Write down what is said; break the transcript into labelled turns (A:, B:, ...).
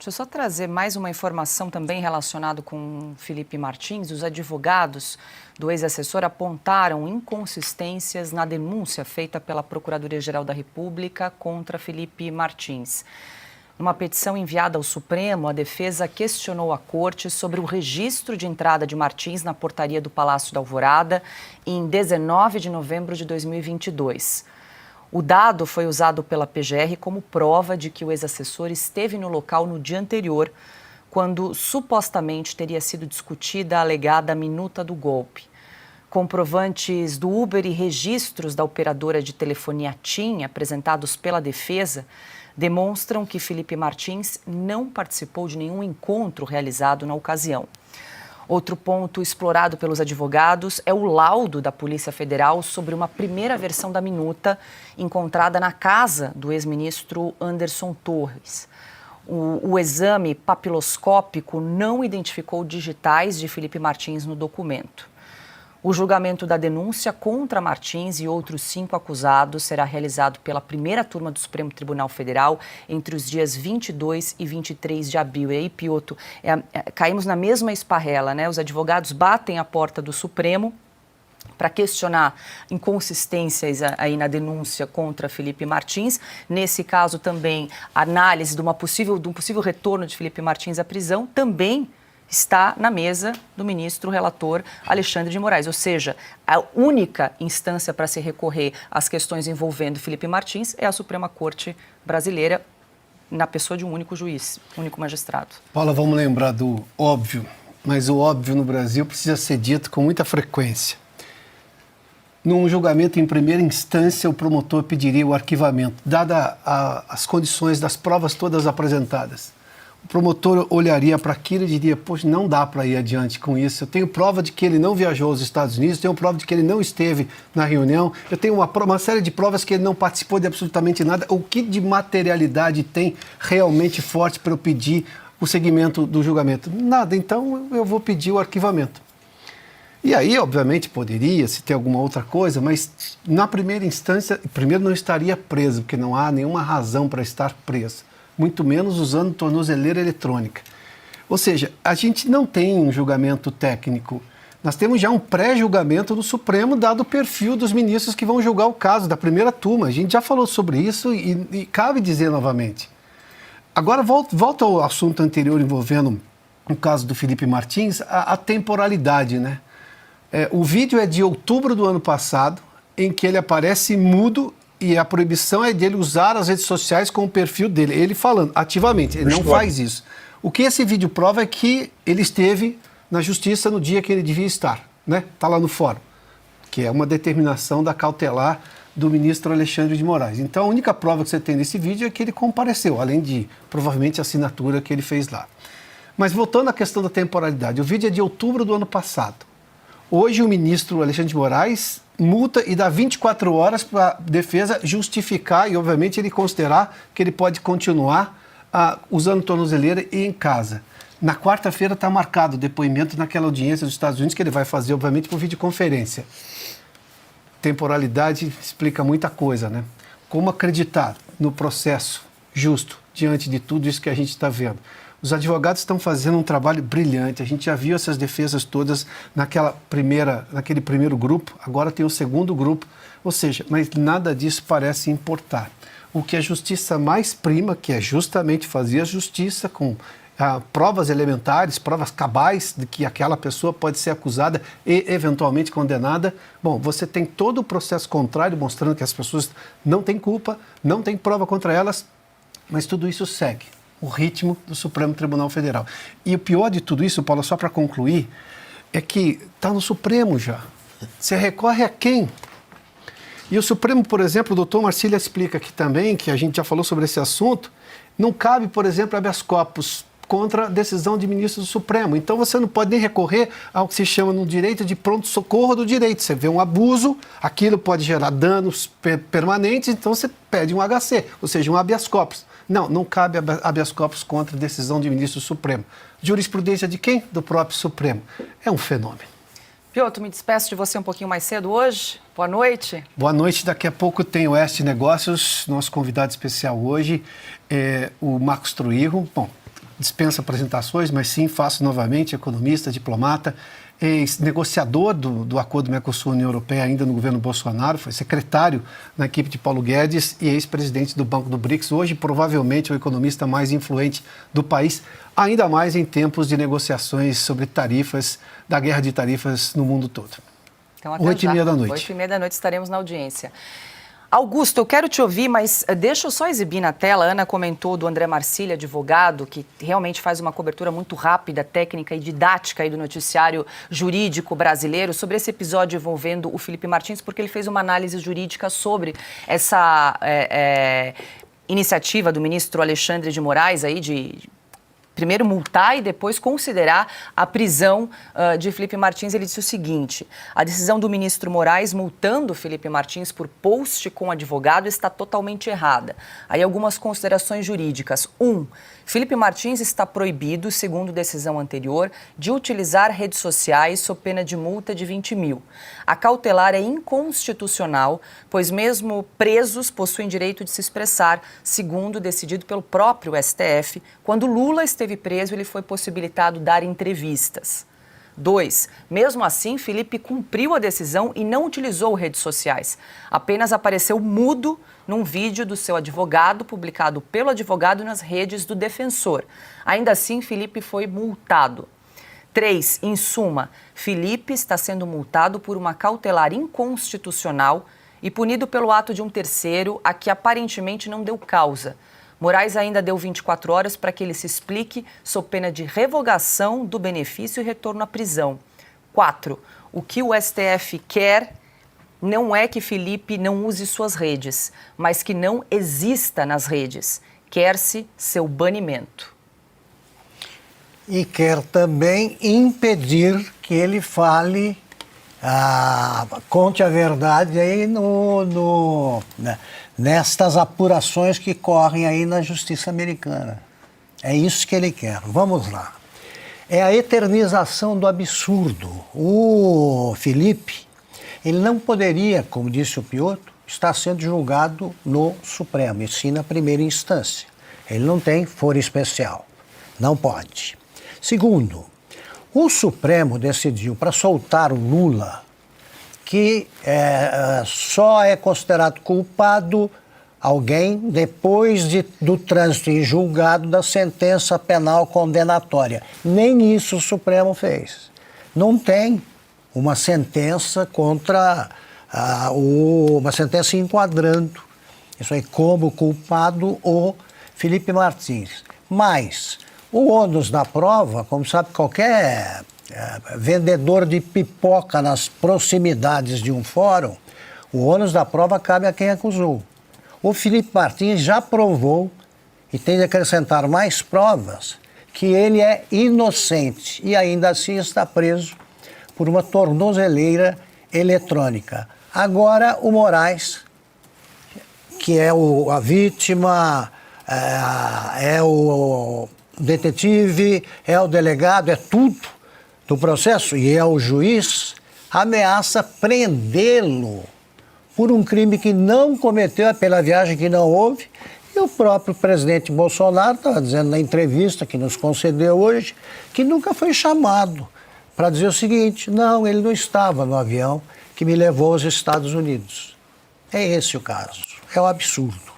A: Deixa eu só trazer mais uma informação também relacionada com Felipe Martins. Os advogados do ex-assessor apontaram inconsistências na denúncia feita pela Procuradoria-Geral da República contra Felipe Martins. Numa petição enviada ao Supremo, a defesa questionou a Corte sobre o registro de entrada de Martins na portaria do Palácio da Alvorada em 19 de novembro de 2022. O dado foi usado pela PGR como prova de que o ex-assessor esteve no local no dia anterior, quando supostamente teria sido discutida a alegada minuta do golpe. Comprovantes do Uber e registros da operadora de telefonia TIM, apresentados pela defesa, demonstram que Felipe Martins não participou de nenhum encontro realizado na ocasião. Outro ponto explorado pelos advogados é o laudo da Polícia Federal sobre uma primeira versão da minuta encontrada na casa do ex-ministro Anderson Torres. O exame papiloscópico não identificou digitais de Felipe Martins no documento. O julgamento da denúncia contra Martins e outros 5 acusados será realizado pela primeira turma do Supremo Tribunal Federal entre os dias 22 e 23 de abril. E aí, Piotr, caímos na mesma esparrela, né? Os advogados batem a porta do Supremo para questionar inconsistências aí na denúncia contra Felipe Martins. Nesse caso também, a análise de um possível retorno de Felipe Martins à prisão também está na mesa do ministro relator Alexandre de Moraes. Ou seja, a única instância para se recorrer às questões envolvendo Felipe Martins é a Suprema Corte Brasileira, na pessoa de um único juiz, único magistrado.
B: Paula, vamos lembrar do óbvio, mas o óbvio no Brasil precisa ser dito com muita frequência. Num julgamento em primeira instância, o promotor pediria o arquivamento, dada as condições das provas todas apresentadas. O promotor olharia para aquilo e diria, poxa, não dá para ir adiante com isso. Eu tenho prova de que ele não viajou aos Estados Unidos, tenho prova de que ele não esteve na reunião, eu tenho uma série de provas que ele não participou de absolutamente nada. O que de materialidade tem realmente forte para eu pedir o seguimento do julgamento? Nada, então eu vou pedir o arquivamento. E aí, obviamente, poderia, se ter alguma outra coisa, mas na primeira instância, primeiro não estaria preso, porque não há nenhuma razão para estar preso, muito menos usando tornozeleira eletrônica. Ou seja, a gente não tem um julgamento técnico, nós temos já um pré-julgamento no Supremo, dado o perfil dos ministros que vão julgar o caso, da primeira turma. A gente já falou sobre isso e cabe dizer novamente. Agora, volta ao assunto anterior envolvendo o caso do Felipe Martins, a temporalidade, né? O vídeo é de outubro do ano passado, em que ele aparece mudo e a proibição é dele usar as redes sociais com o perfil dele. Ele falando ativamente, ele não faz isso. O que esse vídeo prova é que ele esteve na justiça no dia que ele devia estar, né? Está lá no fórum, que é uma determinação da cautelar do ministro Alexandre de Moraes. Então a única prova que você tem nesse vídeo é que ele compareceu, além de provavelmente a assinatura que ele fez lá. Mas voltando à questão da temporalidade, o vídeo é de outubro do ano passado. Hoje o ministro Alexandre de Moraes multa e dá 24 horas para a defesa justificar e, obviamente, ele considerar que ele pode continuar usando tornozeleira e em casa. Na quarta-feira está marcado o depoimento naquela audiência dos Estados Unidos que ele vai fazer, obviamente, por videoconferência. Temporalidade explica muita coisa, né? Como acreditar no processo justo diante de tudo isso que a gente está vendo? Os advogados estão fazendo um trabalho brilhante. A gente já viu essas defesas todas naquele primeiro grupo, agora tem o segundo grupo. Ou seja, mas nada disso parece importar. O que a justiça mais prima, que é justamente fazer a justiça com provas elementares, provas cabais de que aquela pessoa pode ser acusada e eventualmente condenada. Bom, você tem todo o processo contrário, mostrando que as pessoas não têm culpa, não tem prova contra elas, mas tudo isso segue o ritmo do Supremo Tribunal Federal. E o pior de tudo isso, Paulo, só para concluir, é que está no Supremo já. Você recorre a quem? E o Supremo, por exemplo, o doutor Marcília explica aqui também, que a gente já falou sobre esse assunto, não cabe, por exemplo, habeas corpus contra a decisão de ministro do Supremo. Então você não pode nem recorrer ao que se chama no direito de pronto-socorro do direito. Você vê um abuso, aquilo pode gerar danos permanentes, então você pede um HC, ou seja, um habeas corpus. Não cabe habeas corpus contra a decisão de ministro do Supremo. Jurisprudência de quem? Do próprio Supremo. É um fenômeno.
A: Piotr, me despeço de você um pouquinho mais cedo hoje. Boa noite.
B: Boa noite. Daqui a pouco tem o Oeste Negócios. Nosso convidado especial hoje é o Marcos Trujillo. Bom, dispensa apresentações, mas sim, faço novamente, economista, diplomata, ex-negociador do acordo Mercosul-União Europeia ainda no governo Bolsonaro, foi secretário na equipe de Paulo Guedes e ex-presidente do Banco do BRICS, hoje provavelmente o economista mais influente do país, ainda mais em tempos de negociações sobre tarifas, da guerra de tarifas no mundo todo.
A: Então, até
B: 8h30 da noite.
A: 8h30 da noite estaremos na audiência. Augusto, eu quero te ouvir, mas deixa eu só exibir na tela. A Ana comentou do André Marcília, advogado, que realmente faz uma cobertura muito rápida, técnica e didática aí do noticiário jurídico brasileiro sobre esse episódio envolvendo o Felipe Martins, porque ele fez uma análise jurídica sobre essa iniciativa do ministro Alexandre de Moraes aí de primeiro multar e depois considerar a prisão de Felipe Martins. Ele disse o seguinte: a decisão do ministro Moraes multando Felipe Martins por post com advogado está totalmente errada. Aí algumas considerações jurídicas. 1. Felipe Martins está proibido, segundo decisão anterior, de utilizar redes sociais sob pena de multa de 20 mil. A cautelar é inconstitucional, pois mesmo presos possuem direito de se expressar, segundo decidido pelo próprio STF. Quando Lula esteve preso, ele foi possibilitado dar entrevistas. 2. Mesmo assim, Felipe cumpriu a decisão e não utilizou redes sociais. Apenas apareceu mudo num vídeo do seu advogado, publicado pelo advogado nas redes do defensor. Ainda assim, Felipe foi multado. 3. Em suma, Felipe está sendo multado por uma cautelar inconstitucional e punido pelo ato de um terceiro a que aparentemente não deu causa. Moraes ainda deu 24 horas para que ele se explique sob pena de revogação do benefício e retorno à prisão. 4. O que o STF quer não é que Felipe não use suas redes, mas que não exista nas redes. Quer-se seu banimento.
C: E quer também impedir que ele fale, conte a verdade aí nestas apurações que correm aí na justiça americana. É isso que ele quer. Vamos lá. É a eternização do absurdo. O Felipe, ele não poderia, como disse o Piotr, estar sendo julgado no Supremo, e sim na primeira instância. Ele não tem foro especial. Não pode. Segundo, o Supremo decidiu para soltar o Lula que só é considerado culpado alguém depois do trânsito em julgado da sentença penal condenatória. Nem isso o Supremo fez. Não tem uma sentença uma sentença enquadrando isso aí como culpado o Felipe Martins. Mas o ônus da prova, como sabe qualquer vendedor de pipoca nas proximidades de um fórum, o ônus da prova cabe a quem acusou. O Felipe Martins já provou, e tem de acrescentar mais provas, que ele é inocente e ainda assim está preso por uma tornozeleira eletrônica. Agora o Moraes, que é a vítima, é o detetive, é o delegado, é tudo do processo e é o juiz, ameaça prendê-lo por um crime que não cometeu, pela viagem que não houve. E o próprio presidente Bolsonaro estava dizendo na entrevista que nos concedeu hoje que nunca foi chamado para dizer o seguinte: não, ele não estava no avião que me levou aos Estados Unidos. É esse o caso, é o absurdo.